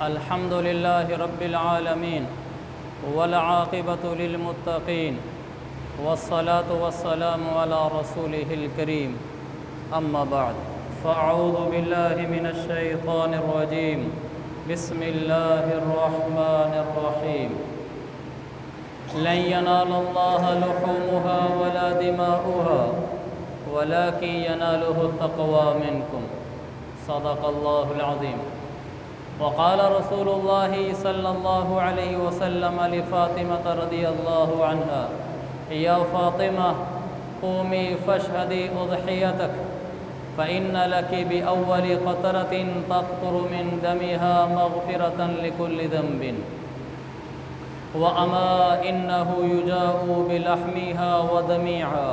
अल्हम्दुलिल्लाहि रब्बिल आलमीन वल आक़िबतु लिल मुत्तक़ीन वस्सलातु वस्सलामु अला रसूलिहिल करीम अम्मा बाद फ़अऊज़ु बिल्लाहि मिनश शैतानिर रजीम बिस्मिल्लाहिर रहमानिर रहीम लन यनालल्लाह लुहूमुहा वला दिमाउहा वलाकिन यनालुहु तक़वा मिनकुम सदक़ल्लाहुल अज़ीम। वक़ाल रसूलुल्लाहि सल्लल्लाहु अलैहि वसल्लम लिफ़ातिमत रज़ियल्लाहु अन्हा या फ़ातिमा क़ूमी फ़शहदी उज़हियतक फ़इन्न लकी बिअव्वलि क़तरतिन तक़तुरु मिन दमिहा मग़फ़िरतन लिकुल्लि ज़ंबिन व अमा इन्नहु युजाउ बिलहमिहा व दमीहा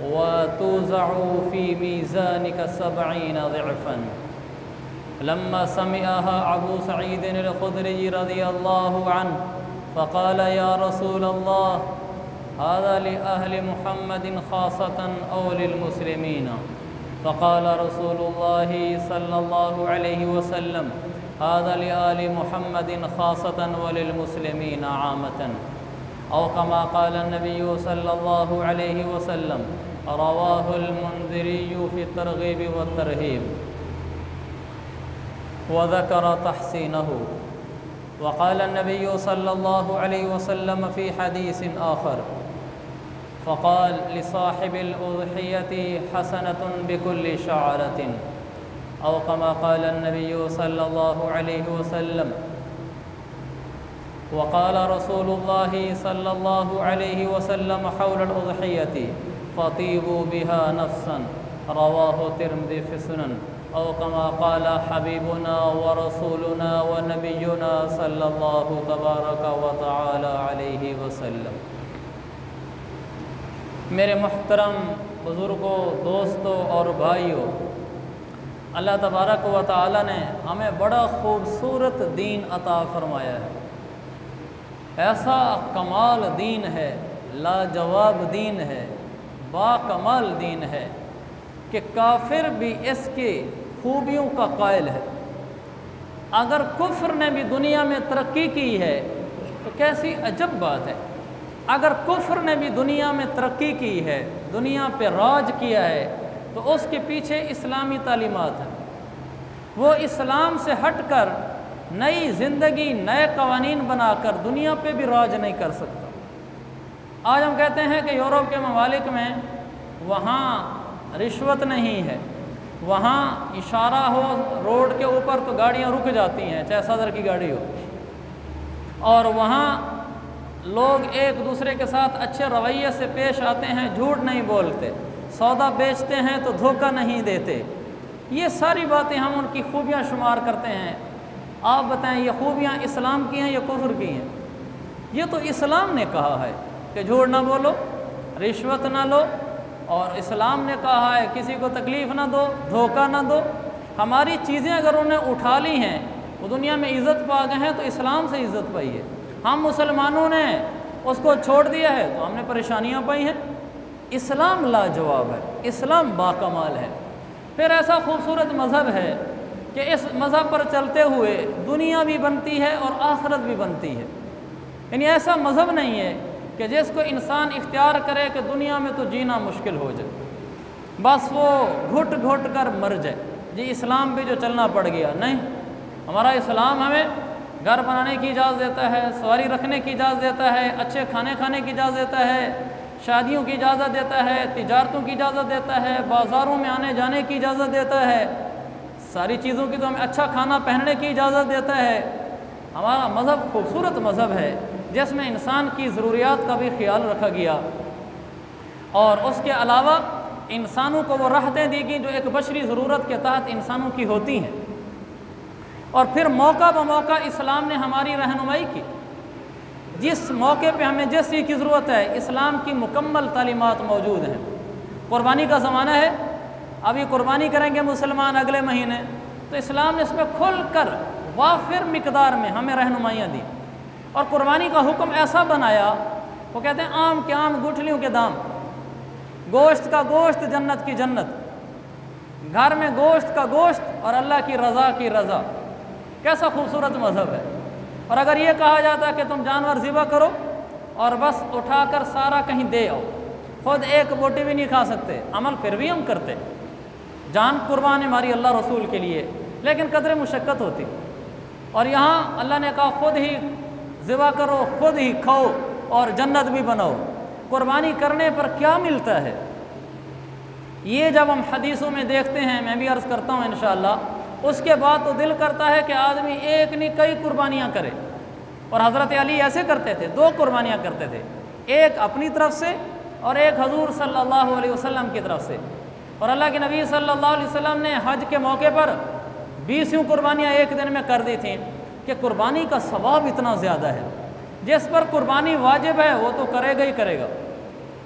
व तुज़अु फ़ी मीज़ानिका सबईन ज़िअफ़न। लम्मा समिअहा अबू सईद अल-खुदरी रज़ियल्लाहु अन्हु फ़क़ाल या रसूलल्लाह हाज़ा लि अहलि मुहम्मदिन ख़ासतन औ लिल-मुस्लिमीन। फ़क़ाल रसूलुल्लाहि सल्लल्लाहु अलैहि वसल्लम हाज़ा लि आलि मुहम्मदिन ख़ासतन व लिल-मुस्लिमीन आमतन औ कमा क़ाल नबिय्यु सल्लल्लाहु अलैहि वसल्लम। रवाहुल मुंज़िरी फ़ी तरग़ीब व तरहीब वज़कर तहसीनहु। वक़ाल नबिय्यु सल्लल्लाहु अलैहि वसल्लम फ़ी हदीसिन आख़र फ़क़ाल लिसाहिबिल उज़हियति हसनतुन बिकुल्लि शअरतिन औ कमा क़ाल नबिय्यु सल्लल्लाहु अलैहि वसल्लम। वक़ाल रसूलुल्लाहि सल्लल्लाहु अलैहि वसल्लम हौलल उज़हियति फ़तीबू बिहा नफ़्सन रवाहु तिर्मिज़ी फ़ी सुनन औ कमा क़ाल हबीबुना व रसूलुना व नबियुना सल्लल्लाहु तबारक व तआला अलैहि वसल्लम। मेरे मुहतरम बुज़ुर्गों, दोस्तों और भाइयों, अल्लाह तबारक व तआला ने हमें बड़ा खूबसूरत दीन अता फ़रमाया है। ऐसा कमाल दीन है, लाजवाब दीन है, बाकमाल दीन है कि काफिर भी इसके खूबियों का कायल है। अगर कुफ्र ने भी दुनिया में तरक्की की है तो कैसी अजब बात है। अगर कुफ्र ने भी दुनिया में तरक्की की है, दुनिया पे राज किया है, तो उसके पीछे इस्लामी तालीमात है। वो इस्लाम से हटकर नई ज़िंदगी, नए कवानीन बनाकर दुनिया पे भी राज नहीं कर सकता। आज हम कहते हैं कि यूरोप के ममालिक में वहाँ रिश्वत नहीं है, वहाँ इशारा हो रोड के ऊपर तो गाड़ियाँ रुक जाती हैं, चाहे सदर की गाड़ी हो, और वहाँ लोग एक दूसरे के साथ अच्छे रवैये से पेश आते हैं, झूठ नहीं बोलते, सौदा बेचते हैं तो धोखा नहीं देते। ये सारी बातें हम उनकी खूबियाँ शुमार करते हैं। आप बताएं, ये खूबियाँ इस्लाम की हैं या कुफ्र की हैं? ये तो इस्लाम ने कहा है कि झूठ ना बोलो, रिश्वत ना लो, और इस्लाम ने कहा है किसी को तकलीफ़ ना दो, धोखा ना दो। हमारी चीज़ें अगर उन्हें उठा ली हैं, वो दुनिया में इज़्ज़त पा गए हैं, तो इस्लाम से इज़्ज़त पाई है। हम मुसलमानों ने उसको छोड़ दिया है तो हमने परेशानियाँ पाई हैं। इस्लाम लाजवाब है, इस्लाम बाकमाल है। फिर ऐसा खूबसूरत मज़हब है कि इस मज़हब पर चलते हुए दुनिया भी बनती है और आखिरत भी बनती है। यानी ऐसा मज़हब नहीं है कि जिसको इंसान इख्तियार करे कि दुनिया में तो जीना मुश्किल हो जाए, बस वो घुट घुट कर मर जाए, जी इस्लाम भी जो चलना पड़ गया। नहीं, हमारा इस्लाम हमें घर बनाने की इजाज़त देता है, सवारी रखने की इजाज़त देता है, अच्छे खाने खाने की इजाज़त देता है, शादियों की इजाज़त देता है, तिजारतों की इजाज़त देता है, बाज़ारों में आने जाने की इजाज़त देता है, सारी चीज़ों की तो हमें अच्छा खाना पहनने की इजाज़त देता है। हमारा मज़हब खूबसूरत मज़हब है जिसमें इंसान की ज़रूरियात का भी ख्याल रखा गया, और उसके अलावा इंसानों को वो राहतें दी गई जो एक बशरी ज़रूरत के तहत इंसानों की होती हैं। और फिर मौका ब मौका इस्लाम ने हमारी रहनुमाई की। जिस मौके पे हमें जिस चीज़ की ज़रूरत है, इस्लाम की मुकम्मल तालीमात मौजूद हैं। कुर्बानी का ज़माना है, अभी कुर्बानी करेंगे मुसलमान अगले महीने, तो इस्लाम ने इसमें खुल कर वाफिर मिकदार में हमें रहनुमाइयाँ दी और कुर्बानी का हुक्म ऐसा बनाया, वो कहते हैं आम के आम गुठलियों के दाम, गोश्त का गोश्त जन्नत की जन्नत, घर में गोश्त का गोश्त और अल्लाह की रज़ा की रज़ा। कैसा खूबसूरत मज़हब है। और अगर ये कहा जाता कि तुम जानवर ज़िबा करो और बस उठाकर सारा कहीं दे आओ, खुद एक बोटी भी नहीं खा सकते, अमल फिर भी हम करते, जान कुर्बान हमारी अल्लाह रसूल के लिए, लेकिन कदर मुशक्क़त होती। और यहाँ अल्लाह ने कहा खुद ही ज़िबा करो, खुद ही खाओ और जन्नत भी बनाओ। कुर्बानी करने पर क्या मिलता है, ये जब हम हदीसों में देखते हैं, मैं भी अर्ज़ करता हूँ इंशाअल्लाह, उसके बाद तो दिल करता है कि आदमी एक नहीं कई कुर्बानियाँ करे। और हज़रत अली ऐसे करते थे, 2 कुर्बानियाँ करते थे, एक अपनी तरफ से और एक हजूर सल्लल्लाहु अलैहि वसल्लम की तरफ से। और अल्लाह के नबी सल्लल्लाहु अलैहि वसल्लम ने हज के मौके पर 20 कुर्बानियाँ एक दिन में कर दी थी कि कुर्बानी का सवाब इतना ज़्यादा है। जिस पर कुर्बानी वाजिब है वो तो करेगा ही करेगा,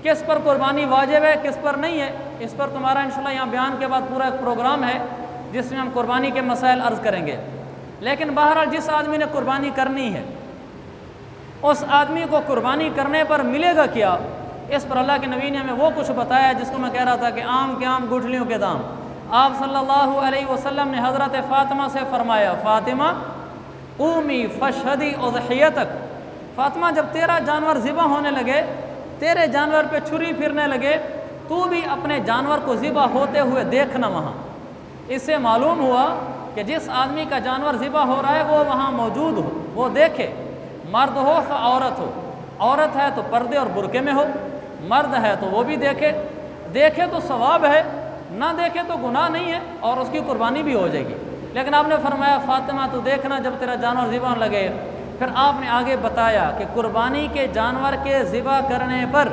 किस पर कुर्बानी वाजिब है किस पर नहीं है, इस पर तुम्हारा इंशाल्लाह यहाँ बयान के बाद पूरा एक प्रोग्राम है जिसमें हम कुर्बानी के मसाइल अर्ज़ करेंगे। लेकिन बहरहाल जिस आदमी ने कुर्बानी करनी है उस आदमी को कुर्बानी करने पर मिलेगा क्या, इस पर अल्लाह के नबी ने हमें वो कुछ बताया जिसको मैं कह रहा था कि आम के आम गुठलियों के दाम। आप सल्लल्लाहु अलैहि वसल्लम ने हज़रत फ़ातिमा से फ़रमाया, फ़ातिमा क़ूमी फ़शहदी उज़हियतक, फ़ातिमा जब तेरा जानवर ज़िबा होने लगे, तेरे जानवर पे छुरी फिरने लगे, तू भी अपने जानवर को ज़िबा होते हुए देखना वहाँ। इससे मालूम हुआ कि जिस आदमी का जानवर ज़िबा हो रहा है वो वहाँ मौजूद हो, वो देखे, मर्द हो या औरत हो। औरत है तो पर्दे और बुरके में हो, मर्द है तो वो भी देखे, देखे तो सवाब है, ना देखे तो गुनाह नहीं है और उसकी कुर्बानी भी हो जाएगी। लेकिन आपने फरमाया फ़ातिमा तो देखना जब तेरा जानवर ज़िबा लगे। फिर आपने आगे बताया कि कुर्बानी के जानवर के ज़िबा करने पर,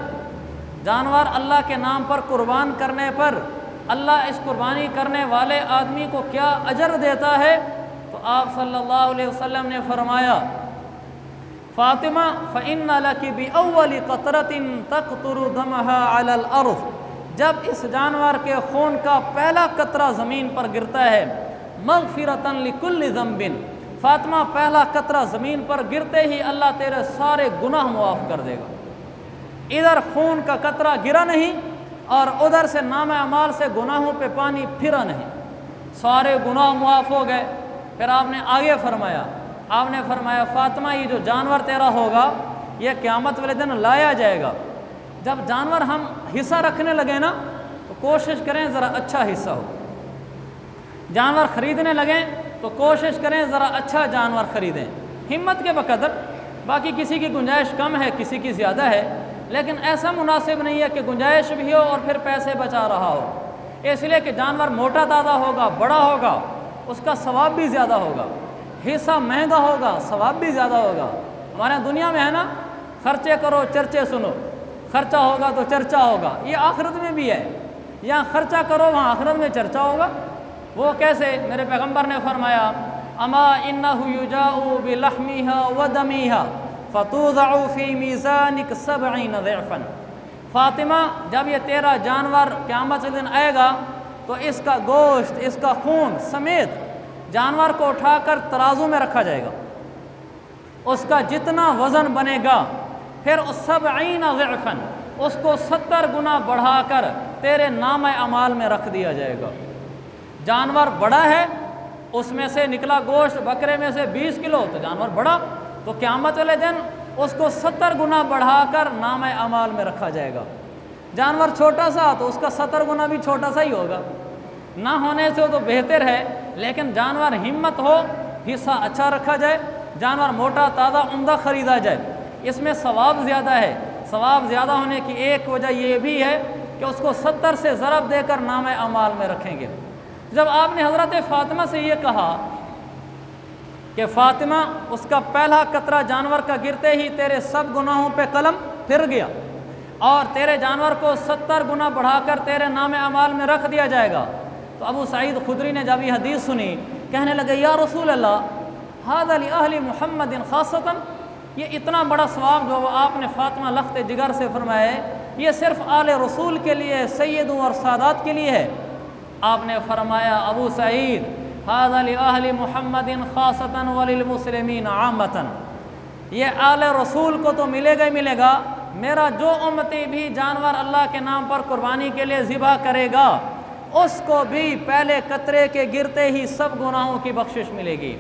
जानवर अल्लाह के नाम पर कुर्बान करने पर अल्लाह इस कुर्बानी करने वाले आदमी को क्या अजर देता है। तो आप सल्लल्लाहु अलैहि वसल्लम ने फरमाया, फ़ातिमा फ़इन्ना लकी बिअव्वलि क़तरतिन तक़तुरु दमहा अलल अर्ज़, जब इस जानवर के खून का पहला कतरा ज़मीन पर गिरता है, मग़फ़िरतन लिकुल्लि ज़म्बिन, फ़ातिमा पहला कतरा ज़मीन पर गिरते ही अल्लाह तेरे सारे गुनाह मुआफ़ कर देगा। इधर खून का कतरा गिरा नहीं और उधर से नाम अमाल से गुनाहों पे पानी फिरा नहीं, सारे गुनाह मुआफ़ हो गए। फिर आपने आगे फरमाया, आपने फरमाया फ़ातिमा ये जो जानवर तेरा होगा ये क़यामत वाले दिन लाया जाएगा। जब जानवर हम हिस्सा रखने लगे ना तो कोशिश करें ज़रा अच्छा हिस्सा हो, जानवर ख़रीदने लगें तो कोशिश करें ज़रा अच्छा जानवर ख़रीदें, हिम्मत के बकदर। बाकी किसी की गुंजाइश कम है, किसी की ज़्यादा है, लेकिन ऐसा मुनासिब नहीं है कि गुंजाइश भी हो और फिर पैसे बचा रहा हो। इसलिए कि जानवर मोटा ताज़ा होगा, बड़ा होगा, उसका सवाब भी ज़्यादा होगा, हिस्सा महंगा होगा, सवाब भी ज़्यादा होगा। हमारे यहाँ दुनिया में है ना, खर्चे करो चर्चे सुनो, खर्चा होगा तो चर्चा होगा, ये आखिरत में भी है। यहाँ खर्चा करो वहाँ आखिरत में चर्चा होगा। वो कैसे? मेरे पैगम्बर ने फरमाया, अमा इन्नहु युजाउ बिलहमिहा व दमीहा फतूज़अु फी मीज़ानिक 70 ज़िअफ़न। फ़ातिमा जब ये तेरा जानवर क़यामत के दिन आएगा तो इसका गोश्त, इसका खून समेत जानवर को उठाकर तराजू में रखा जाएगा, उसका जितना वज़न बनेगा फिर 70 ज़िअफ़न उसको 70 गुना बढ़ाकर तेरे नाम अमाल में रख दिया जाएगा। जानवर बड़ा है, उसमें से निकला गोश्त बकरे में से 20 किलो, तो जानवर बड़ा, तो क़यामत वाले दिन उसको 70 गुना बढ़ाकर नाम अमाल में रखा जाएगा। जानवर छोटा सा तो उसका 70 गुना भी छोटा सा ही होगा, ना होने से तो बेहतर है। लेकिन जानवर हिम्मत हो, हिस्सा अच्छा रखा जाए, जानवर मोटा ताज़ा उम्दा ख़रीदा जाए, इसमें सवाब ज़्यादा है। सवाब ज़्यादा होने की एक वजह ये भी है कि उसको 70 से ज़रब देकर नाम अमाल में रखेंगे। जब आपने हज़रत फ़ातिमा से ये कहा कि फ़ातिमा उसका पहला कतरा जानवर का गिरते ही तेरे सब गुनाहों पे कलम फिर गया और तेरे जानवर को 70 गुना बढ़ाकर तेरे नाम अमाल में रख दिया जाएगा, तो अबू सईद खुदरी ने जब ये हदीस सुनी कहने लगे, या रसूल अल्लाह, हाज़ा लि अहली मुहम्मदिन ख़ासतन, ये इतना बड़ा सवाब जो आपने फ़ातिमा लख्त जिगर से फरमाया है ये सिर्फ़ आले रसूल के लिए, सैयदों और सादात के लिए है। आपने फरमाया, अबू सईद, हाज़ा लि अहली मुहम्मदिन ख़ासतन व लिल मुस्लिमीन आमतन, ये आले रसूल को तो मिलेगा ही मिलेगा, मेरा जो उम्मती भी जानवर अल्लाह के नाम पर कुर्बानी के लिए ज़िबा करेगा उसको भी पहले कतरे के गिरते ही सब गुनाहों की बख्शिश मिलेगी।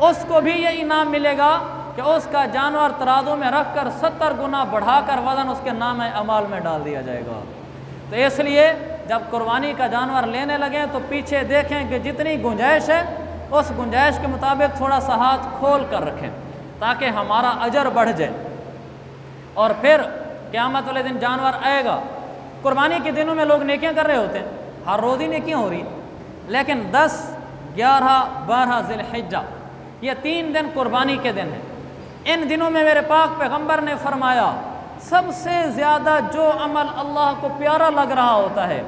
उसको भी ये इनाम मिलेगा कि उसका जानवर तराजू में रख कर 70 गुना बढ़ाकर वज़न उसके नाम अमाल में डाल दिया जाएगा। तो इसलिए जब कुर्बानी का जानवर लेने लगें तो पीछे देखें कि जितनी गुंजाइश है उस गुंजाइश के मुताबिक थोड़ा सा हाथ खोल कर रखें ताकि हमारा अजर बढ़ जाए। और फिर क़यामत वाले दिन जानवर आएगा। कुर्बानी के दिनों में लोग नेकियां कर रहे होते हैं, हर रोज़ ही नेकियां हो रही, लेकिन 10, 11, 12 ज़िलहिज्जा ये 3 दिन कुर्बानी के दिन हैं। इन दिनों में मेरे पाक पैगम्बर ने फरमाया सबसे ज़्यादा जो अमल अल्लाह को प्यारा लग रहा होता है,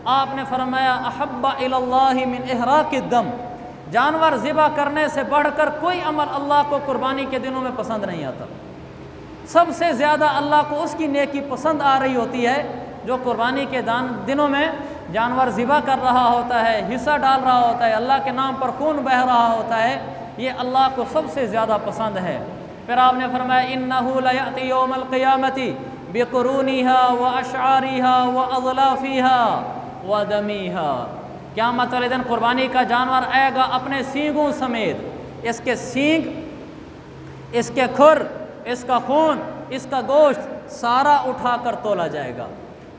आपने फरमाया अहब्बा इलल्लाहि मिन इहराक़ि दम, जानवर ज़िबा करने से बढ़कर कोई अमल अल्लाह को कुर्बानी के दिनों में पसंद नहीं आता। सबसे ज़्यादा अल्लाह को उसकी नेकी पसंद आ रही होती है जो कुर्बानी के दिनों में जानवर ज़िबा कर रहा होता है, हिस्सा डाल रहा होता है, अल्लाह के नाम पर खून बह रहा होता है, ये अल्लाह को सबसे ज़्यादा पसंद है। फिर आपने फरमाया इन्नहु लयअती यौमल क़ियामती बिक़ुरूनिहा व अशआरिहा व अज़लाफ़िहा व दमीहा, क़यामत वाले दिन कुर्बानी का जानवर आएगा अपने सींगों समेत। इसके सींग, इसके खुर, इसका खून, इसका गोश्त सारा उठाकर तोला जाएगा।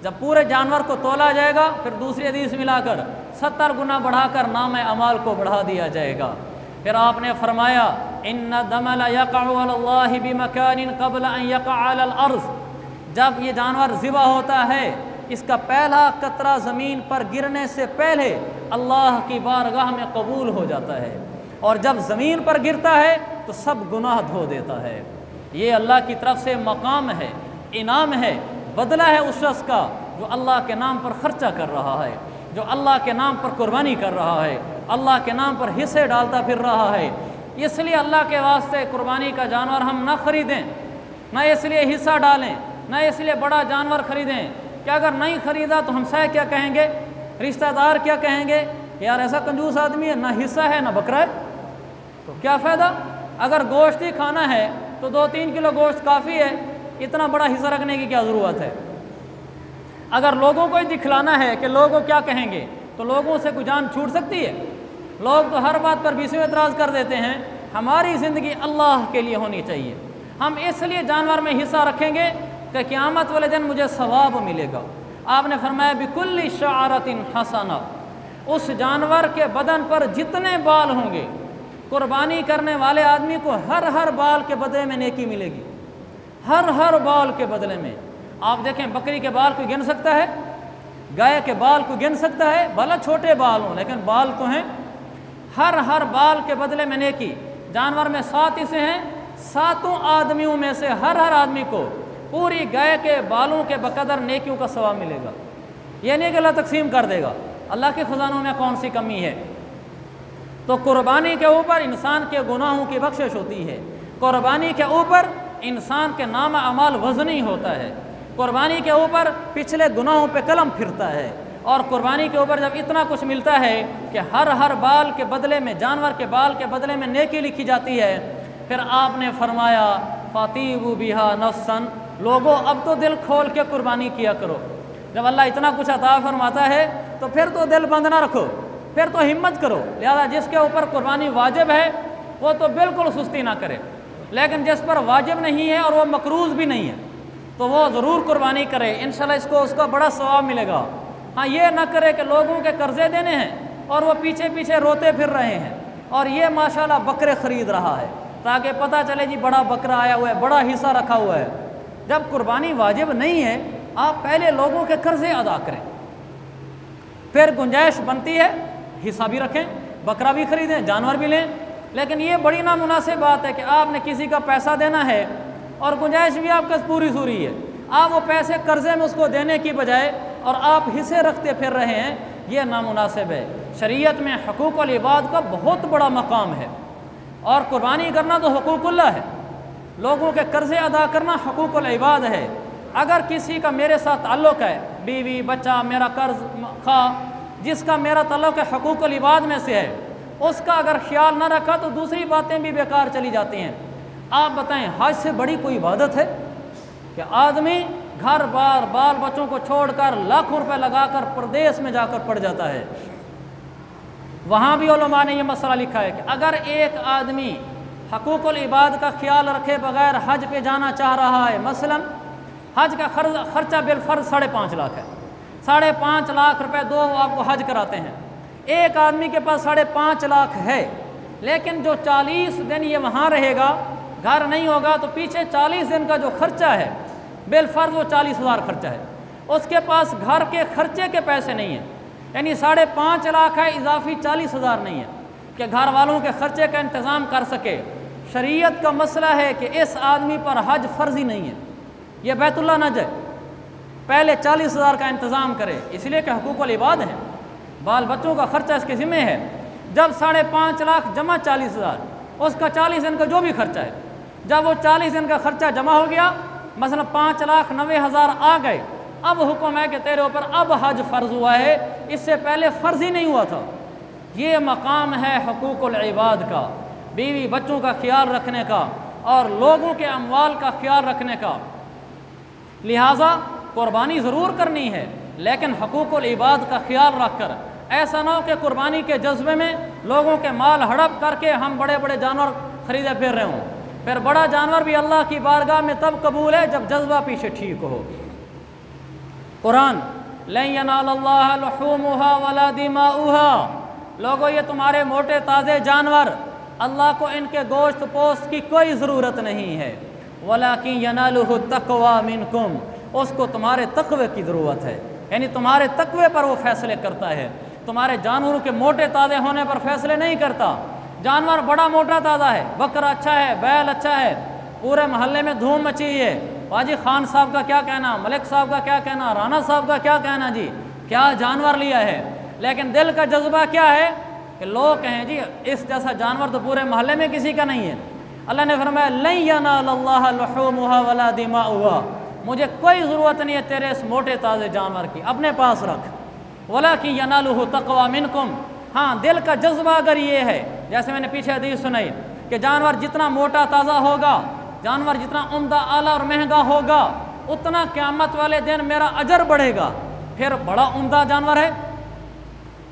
जब पूरे जानवर को तोला जाएगा फिर दूसरी हदीस मिलाकर 70 गुना बढ़ाकर नाम अमाल को बढ़ा दिया जाएगा। फिर आपने फरमाया इन्ना दमल यक़अउ अलल्लाहि बिमकानिन क़ब्ल अन यक़अ अलल अर्ज़, जब ये जानवर ज़िबा होता है इसका पहला कतरा ज़मीन पर गिरने से पहले अल्लाह की बारगाह में कबूल हो जाता है, और जब ज़मीन पर गिरता है तो सब गुनाह धो देता है। ये अल्लाह की तरफ से मकाम है, इनाम है, बदला है उस शख्स का जो अल्लाह के नाम पर ख़र्चा कर रहा है, जो अल्लाह के नाम पर कुर्बानी कर रहा है, अल्लाह के नाम पर हिस्से डालता फिर रहा है। इसलिए अल्लाह के वास्ते कुर्बानी का जानवर हम ना ख़रीदें, ना इसलिए हिस्सा डालें, ना इसलिए बड़ा जानवर ख़रीदें कि अगर नहीं ख़रीदा तो हमसाए क्या कहेंगे, रिश्तेदार क्या कहेंगे, यार ऐसा कंजूस आदमी है, ना हिस्सा है ना बकरा है, तो क्या फ़ायदा। अगर गोश्त ही खाना है तो 2-3 किलो गोश्त काफ़ी है, इतना बड़ा हिस्सा रखने की क्या ज़रूरत है। अगर लोगों को ही दिखलाना है कि लोगों क्या कहेंगे तो लोगों से कोई जान छूट सकती है। लोग तो हर बात पर बीसों एतराज़ कर देते हैं। हमारी ज़िंदगी अल्लाह के लिए होनी चाहिए। हम इसलिए जानवर में हिस्सा रखेंगे कि क़यामत वाले दिन मुझे सवाब मिलेगा। आपने फरमाया बिकुल्ली शअरतिन हसना, उस जानवर के बदन पर जितने बाल होंगे कुर्बानी करने वाले आदमी को हर बाल के बदले में नेकी मिलेगी, हर बाल के बदले में। आप देखें बकरी के बाल को गिन सकता है, गाय के बाल को गिन सकता है, भला छोटे बाल हों लेकिन बाल तो हैं। हर बाल के बदले में नेकी। जानवर में 7 हिस्से हैं, 7 आदमियों में से हर आदमी को पूरी गाय के बालों के बकदर नेकियों का सवाब मिलेगा। ये नहीं कि अल्लाह तकसीम कर देगा, अल्लाह के ख़जानों में कौन सी कमी है। तो कुर्बानी के ऊपर इंसान के गुनाहों की बख्शिश होती है। कुर्बानी के ऊपर इंसान के नाम अमाल वज़नी होता है। कुर्बानी के ऊपर पिछले गुनाहों पे कलम फिरता है। और कुर्बानी के ऊपर जब इतना कुछ मिलता है कि हर बाल के बदले में, जानवर के बाल के बदले में नेकी लिखी जाती है, फिर आपने फरमाया फ़ातीबु बिहा नफ्सन, लोगों अब तो दिल खोल के कुर्बानी किया करो। जब अल्लाह इतना कुछ अता फरमाता है तो फिर तो दिल बंद ना रखो, फिर तो हिम्मत करो। लिहाजा जिसके ऊपर कुर्बानी वाजिब है वो तो बिल्कुल सुस्ती ना करे, लेकिन जिस पर वाजिब नहीं है और वो मकरूज़ भी नहीं है तो वो ज़रूर कुर्बानी करे, इंशाल्लाह इसको उसका बड़ा सवाब मिलेगा। हाँ, ये ना करे कि लोगों के कर्ज़े देने हैं और वो पीछे पीछे रोते फिर रहे हैं और ये माशाल्लाह बकरे ख़रीद रहा है ताकि पता चले जी बड़ा बकरा आया हुआ है, बड़ा हिस्सा रखा हुआ है। जब कुर्बानी वाजिब नहीं है आप पहले लोगों के कर्ज़े अदा करें, फिर गुंजाइश बनती है हिस्सा भी रखें, बकरा भी ख़रीदें, जानवर भी लें। लेकिन ये बड़ी नामुनासिब बात है कि आपने किसी का पैसा देना है और गुंजाइश भी आपके पूरी सूरी है, आप वो पैसे कर्ज़े में उसको देने की बजाय और आप हिस्से रखते फिर रहे हैं, ये नामुनासिब है। शरीयत में हकूक़ुल इबाद का बहुत बड़ा मकाम है और कुर्बानी करना तो हकूक़ुल्लाह है, लोगों के कर्ज़े अदा करना हकूक़ुल इबाद है। अगर किसी का मेरे साथ ताल्लुक़ है, बीवी बच्चा मेरा कर्ज़ खा जिसका मेरा ताल्लुक़ हकूक़ुल इबाद में से है, उसका अगर ख्याल न रखा तो दूसरी बातें भी बेकार चली जाती हैं। आप बताएं हज से बड़ी कोई इबादत है कि आदमी घर बार बाल बच्चों को छोड़कर लाखों रुपए लगाकर प्रदेश में जाकर पड़ जाता है। वहाँ भी उलमा ने यह मसला लिखा है कि अगर एक आदमी हकूकुल इबाद का ख्याल रखे बगैर हज पे जाना चाह रहा है, मसलन हज का खर्चा बिलफर्ज 5.5 लाख है, 5.5 लाख रुपए दो आपको हज कराते हैं। एक आदमी के पास 5.5 लाख है, लेकिन जो 40 दिन ये वहाँ रहेगा, घर नहीं होगा, तो पीछे 40 दिन का जो खर्चा है बिलफर्ज वो 40,000 खर्चा है। उसके पास घर के खर्चे के पैसे नहीं हैं, यानी 5.5 लाख है, इजाफी 40,000 नहीं है कि घर वालों के खर्चे का इंतज़ाम कर सके। शरीयत का मसला है कि इस आदमी पर हज फ़र्ज़ी नहीं है, यह बैतुल्लाह न जाए, पहले 40,000 का इंतज़ाम करे, इसलिए कि हुकूकुल इबाद है, बाल बच्चों का खर्चा इसके ज़िम्मे है। जब 5.5 लाख जमा 40,000, उसका 40 दिन का जो भी खर्चा है, जब वो 40 दिन का खर्चा जमा हो गया, मसलन 5,90,000 आ गए, अब हुक्म है कि तेरे ऊपर अब हज फ़र्ज़ हुआ है, इससे पहले फ़र्ज़ ही नहीं हुआ था। ये मकाम है हुकूकुल इबाद का, बीवी बच्चों का ख्याल रखने का और लोगों के अमवाल का ख्याल रखने का। लिहाजा कुर्बानी ज़रूर करनी है, लेकिन हुकूकुल इबाद का ख्याल रख कर, ऐसा ना हो कि कुर्बानी के जज्बे में लोगों के माल हड़प करके हम बड़े बड़े जानवर ख़रीदे फिर रहे हों। फिर बड़ा जानवर भी अल्लाह की बारगाह में तब कबूल है जब जज्बा पीछे ठीक हो। कुरान लन यनालल्लाह लुहूमुहा वला दिमाउहा, लोगों ये तुम्हारे मोटे ताज़े जानवर, अल्लाह को इनके गोश्त पोस्त की कोई ज़रूरत नहीं है, वलाकिन यनालुहु तक़वा मिनकुम, उसको तुम्हारे तक़वे की ज़रूरत है, यानी तुम्हारे तक़वे पर वो फ़ैसले करता है, तुम्हारे जानवरों के मोटे ताज़े होने पर फ़ैसले नहीं करता। जानवर बड़ा मोटा ताज़ा है, बकरा अच्छा है, बैल अच्छा है, पूरे मोहल्ले में धूम मची है, वाजी खान साहब का क्या कहना, मलिक साहब का क्या कहना, राना साहब का क्या कहना, जी क्या जानवर लिया है, लेकिन दिल का जज्बा क्या है कि लोग कहें जी इस जैसा जानवर तो पूरे मोहल्ले में किसी का नहीं है। अल्लाह ने फरमाया लन यनालल्लाह लुहूमुहा वला दिमाउहा, मुझे कोई ज़रूरत नहीं है तेरे इस मोटे ताज़े जानवर की, अपने पास रख, वलाकिन यनालुहु तक़वा मिनकुम, हाँ दिल का जज्बा अगर ये है, जैसे मैंने पीछे हदीस सुनाई कि जानवर जितना मोटा ताज़ा होगा, जानवर जितना उम्दा आला और महंगा होगा, उतना क़यामत वाले दिन मेरा अजर बढ़ेगा। फिर बड़ा उम्दा जानवर है,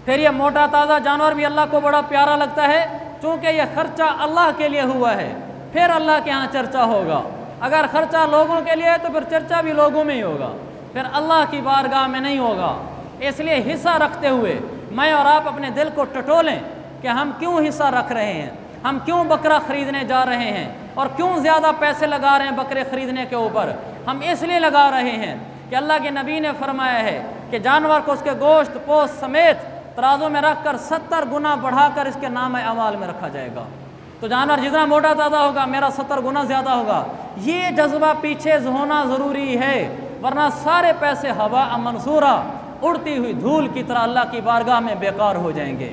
फिर ये मोटा ताज़ा जानवर भी अल्लाह को बड़ा प्यारा लगता है, चूँकि यह खर्चा अल्लाह के लिए हुआ है, फिर अल्लाह के यहाँ चर्चा होगा। अगर खर्चा लोगों के लिए है तो फिर चर्चा भी लोगों में ही होगा, फिर अल्लाह की बारगाह में नहीं होगा। इसलिए हिस्सा रखते हुए मैं और आप अपने दिल को टटोलें कि हम क्यों हिस्सा रख रहे हैं, हम क्यों बकरा ख़रीदने जा रहे हैं और क्यों ज़्यादा पैसे लगा रहे हैं बकरे ख़रीदने के ऊपर। हम इसलिए लगा रहे हैं कि अल्लाह के नबी ने फरमाया है कि जानवर को उसके गोश्त पोस्त समेत तराजू में रख कर 70 गुना बढ़ाकर इसके नाम अमाल में रखा जाएगा। तो जानवर जितना मोटा ताज़ा होगा मेरा 70 गुना ज़्यादा होगा। ये जज्बा पीछे होना ज़रूरी है, वरना सारे पैसे हवा मंसूरा, उड़ती हुई धूल की तरह अल्लाह की बारगाह में बेकार हो जाएंगे।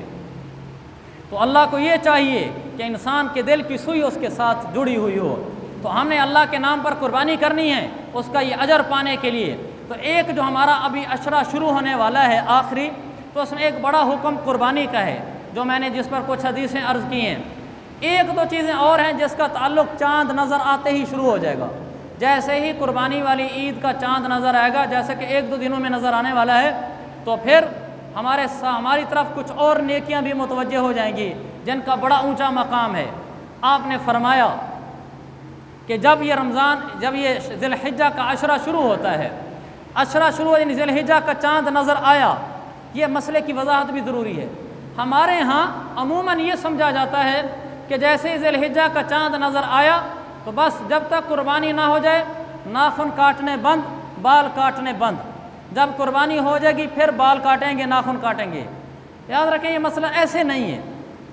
तो अल्लाह को ये चाहिए कि इंसान के दिल की सुई उसके साथ जुड़ी हुई हो। तो हमने अल्लाह के नाम पर कुर्बानी करनी है उसका ये अजर पाने के लिए। तो एक जो हमारा अभी अशरा शुरू होने वाला है आखिरी, तो उसमें एक बड़ा हुक्म कुर्बानी का है जो मैंने जिस पर कुछ हदीसें अर्ज़ की हैं। एक दो चीज़ें और हैं जिसका ताल्लुक़ चाँद नज़र आते ही शुरू हो जाएगा। जैसे ही कुर्बानी वाली ईद का चाँद नज़र आएगा, जैसे कि 1-2 दिनों में नज़र आने वाला है, तो फिर हमारी तरफ कुछ और नेकियां भी मुतवज्जे हो जाएंगी जिनका बड़ा ऊंचा मकाम है। आपने फरमाया कि जब ये ज़िलहिज्जा का अशरा शुरू होता है, अशरा शुरू यानी ज़िलहिज्जा का चाँद नज़र आया, ये मसले की वजाहत भी ज़रूरी है। हमारे यहाँ अमूमन ये समझा जाता है कि जैसे ज़िलहिज्जा का चाँद नज़र आया तो बस जब तक कुर्बानी ना हो जाए नाखून काटने बंद, बाल काटने बंद, जब कुर्बानी हो जाएगी फिर बाल काटेंगे, नाखून काटेंगे। याद रखें ये मसला ऐसे नहीं है,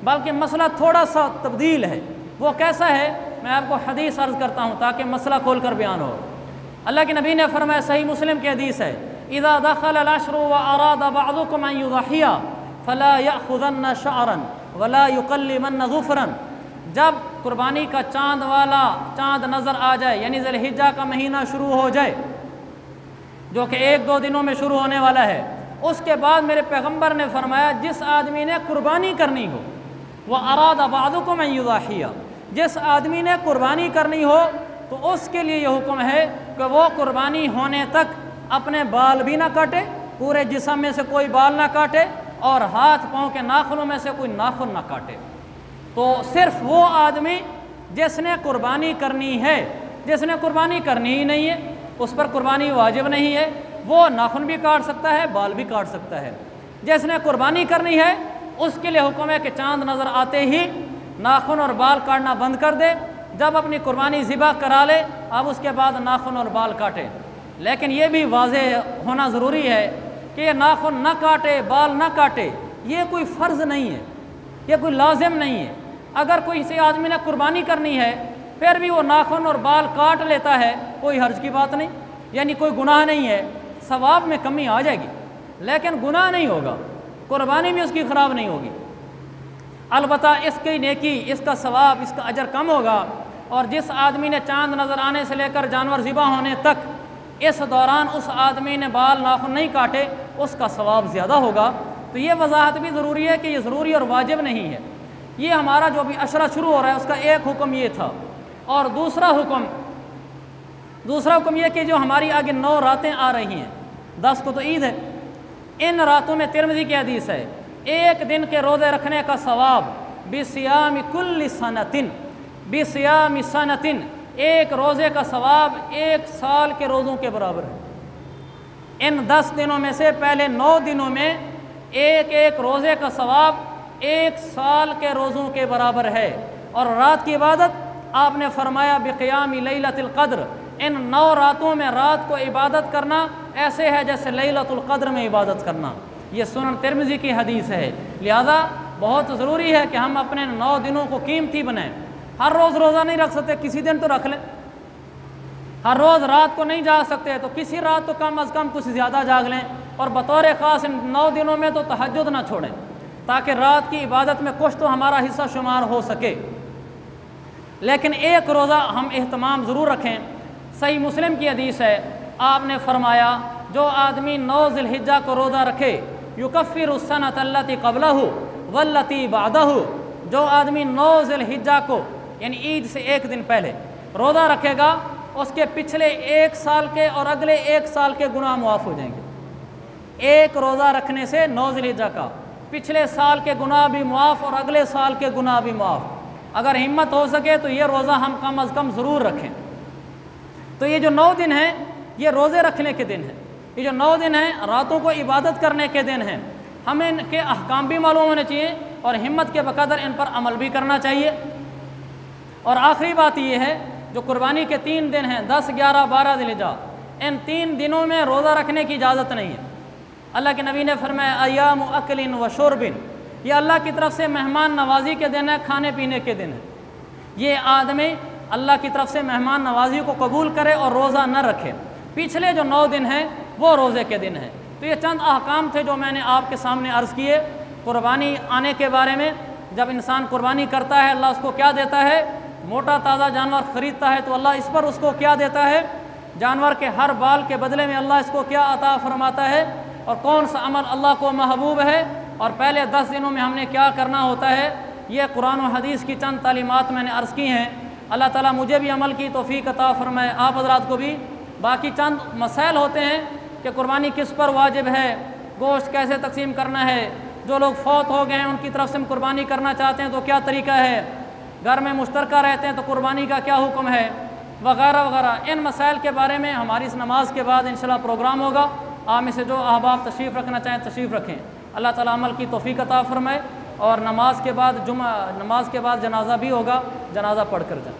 बल्कि मसला थोड़ा सा तब्दील है। वो कैसा है मैं आपको हदीस अर्ज़ करता हूँ ताकि मसला खोल कर बयान हो। अल्लाह के नबी ने फरमाया, सही मुस्लिम की हदीस है, इज़ा दखल अल-अश्रु व अरादा बअदुकुम अन युज़हिया फला यअख़ुज़न्न शअरन वला युक़ल्लिमन्न ज़ुफ़रन। जब कुर्बानी का चाँद नज़र आ जाए, यानी ज़िलहिज्जा का महीना शुरू हो जाए जो कि 1-2 दिनों में शुरू होने वाला है, उसके बाद मेरे पैगंबर ने फरमाया जिस आदमी ने कुर्बानी करनी हो, वह अरादा बअदुकुम अन युज़हिया, जिस आदमी ने कुर्बानी करनी हो तो उसके लिए यह हुक्म है कि वो कुर्बानी होने तक अपने बाल भी ना काटे, पूरे जिस्म में से कोई बाल ना काटे, और हाथ पाँव के नाखूनों में से कोई नाखून ना काटे। तो सिर्फ वो आदमी जिसने कुर्बानी करनी है, जिसने कुर्बानी करनी ही नहीं है, उस पर कुर्बानी वाजिब नहीं है, वो नाखून भी काट सकता है, बाल भी काट सकता है। जिसने कुर्बानी करनी है उसके लिए हुक्म है कि चांद नज़र आते ही नाखून और बाल काटना बंद कर दे। जब अपनी कुर्बानी ज़िबा करा ले, अब उसके बाद नाखून और बाल काटे। लेकिन ये भी वाज़ेह होना ज़रूरी है कि ये नाखून न काटे, बाल न काटे, ये कोई फ़र्ज़ नहीं है, ये कोई लाजिम नहीं है। अगर कोई किसी आदमी ने कुर्बानी करनी है फिर भी वो नाखून और बाल काट लेता है, कोई हर्ज की बात नहीं, यानी कोई गुनाह नहीं है। सवाब में कमी आ जाएगी लेकिन गुनाह नहीं होगा, कुर्बानी भी उसकी ख़राब नहीं होगी। अलबत्ता इसकी नेकी, इसका सवाब, इसका अजर कम होगा। और जिस आदमी ने चांद नज़र आने से लेकर जानवर ज़िबा होने तक इस दौरान उस आदमी ने बाल नाखून नहीं काटे, उसका सवाब ज़्यादा होगा। तो ये वजाहत भी ज़रूरी है कि ये ज़रूरी और वाजिब नहीं है। ये हमारा जो भी अशरा शुरू हो रहा है उसका एक हुक्म ये था। और दूसरा हुक्म ये कि जो हमारी आगे 9 रातें आ रही हैं, 10 को तो ईद है, इन रातों में तिरमिज़ी की हदीस है, एक दिन के रोज़े रखने का सवाब बिसियामी कुल्ली सनतिन, बिसियामी सनतिन, एक रोज़े का सवाब 1 साल के रोज़ों के बराबर है। इन 10 दिनों में से पहले 9 दिनों में एक एक रोज़े का सवाब 1 साल के रोज़ों के बराबर है। और रात की इबादत आपने फरमाया बिक़ियामी लैलतुल क़द्र, इन 9 रातों में रात को इबादत करना ऐसे है जैसे लैलतुल क़द्र में इबादत करना। ये सुनन तिरमिज़ी की हदीस है। लिहाजा बहुत ज़रूरी है कि हम अपने 9 दिनों को कीमती बनाएं। हर रोज़ रोज़ा नहीं रख सकते, किसी दिन तो रख लें। हर रोज़ रात को नहीं जाग सकते तो किसी रात तो कम अज़ कम कुछ ज़्यादा जाग लें। और बतौर ख़ास इन 9 दिनों में तो तहज्जुद ना छोड़ें, ताकि रात की इबादत में कुछ तो हमारा हिस्सा शुमार हो सके। लेकिन एक रोज़ा हम एहतमाम ज़रूर रखें। सही मुस्लिम की हदीस है, आपने फरमाया जो आदमी 9 ज़िलहिज्जा को रोज़ा रखे, युकफ़िरु सनत अल्लती क़ब्लहु वल्लती बादहु, जो आदमी 9 ज़िलहिज्जा को यानी ईद से एक दिन पहले रोज़ा रखेगा, उसके पिछले 1 साल के और अगले 1 साल के गुनाह मुआफ़ हो जाएंगे। एक रोज़ा रखने से 9 ज़िलहिज्जा का पिछले साल के गुनाह भी मुआफ़ और अगले साल के गुनाह भी मुआफ़। अगर हिम्मत हो सके तो ये रोज़ा हम कम अज़ कम ज़रूर रखें। तो ये जो 9 दिन हैं ये रोज़े रखने के दिन हैं। ये जो 9 दिन हैं रातों को इबादत करने के दिन हैं। हमें इनके अहकाम भी मालूम होने चाहिए और हिम्मत के बकदर इन पर अमल भी करना चाहिए। और आखिरी बात ये है, जो कुर्बानी के 3 दिन हैं 10, 11, 12 ज़िलहिज्जा, इन 3 दिनों में रोज़ा रखने की इजाज़त नहीं है। अल्लाह के नबी ने फरमाया अय्याम अकलिन व शुरबिन, ये अल्लाह की तरफ से मेहमान नवाजी के दिन है, खाने पीने के दिन है। ये आदमी अल्लाह की तरफ से मेहमान नवाजी को कबूल करे और रोज़ा न रखे। पिछले जो 9 दिन हैं वो रोज़े के दिन हैं। तो ये चंद अहकाम थे जो मैंने आपके सामने अर्ज़ किए कुर्बानी आने के बारे में। जब इंसान कुर्बानी करता है अल्लाह उसको क्या देता है, मोटा ताज़ा जानवर ख़रीदता है तो अल्लाह इस पर उसको क्या देता है, जानवर के हर बाल के बदले में अल्लाह इसको क्या अता फरमाता है, और कौन सा अमल अल्लाह को महबूब है, और पहले 10 दिनों में हमने क्या करना होता है। ये कुरान और हदीस की चंद तालीमात मैंने अर्ज़ की हैं। अल्लाह ताला मुझे भी अमल की तौफ़ीक अता फरमाए, आप हज़रात को भी। बाकी चंद मसाइल होते हैं कि कुर्बानी किस पर वाजिब है, गोश्त कैसे तकसीम करना है, जो लोग फौत हो गए हैं उनकी तरफ से हम कुर्बानी करना चाहते हैं तो क्या तरीका है, घर में मुश्तरका रहते हैं तो कुर्बानी का क्या हुक्म है, वगैरह वगैरह। इन मसाइल के बारे में हमारी इस नमाज के बाद इंशाल्लाह प्रोग्राम होगा। आप में से जो अहबाब तशरीफ़ रखना चाहें तशरीफ़ रखें। अल्लाह ताला अमल की तौफ़ीक अता फरमाए। और नमाज के बाद जनाजा भी होगा, जनाजा पढ़ कर जाए।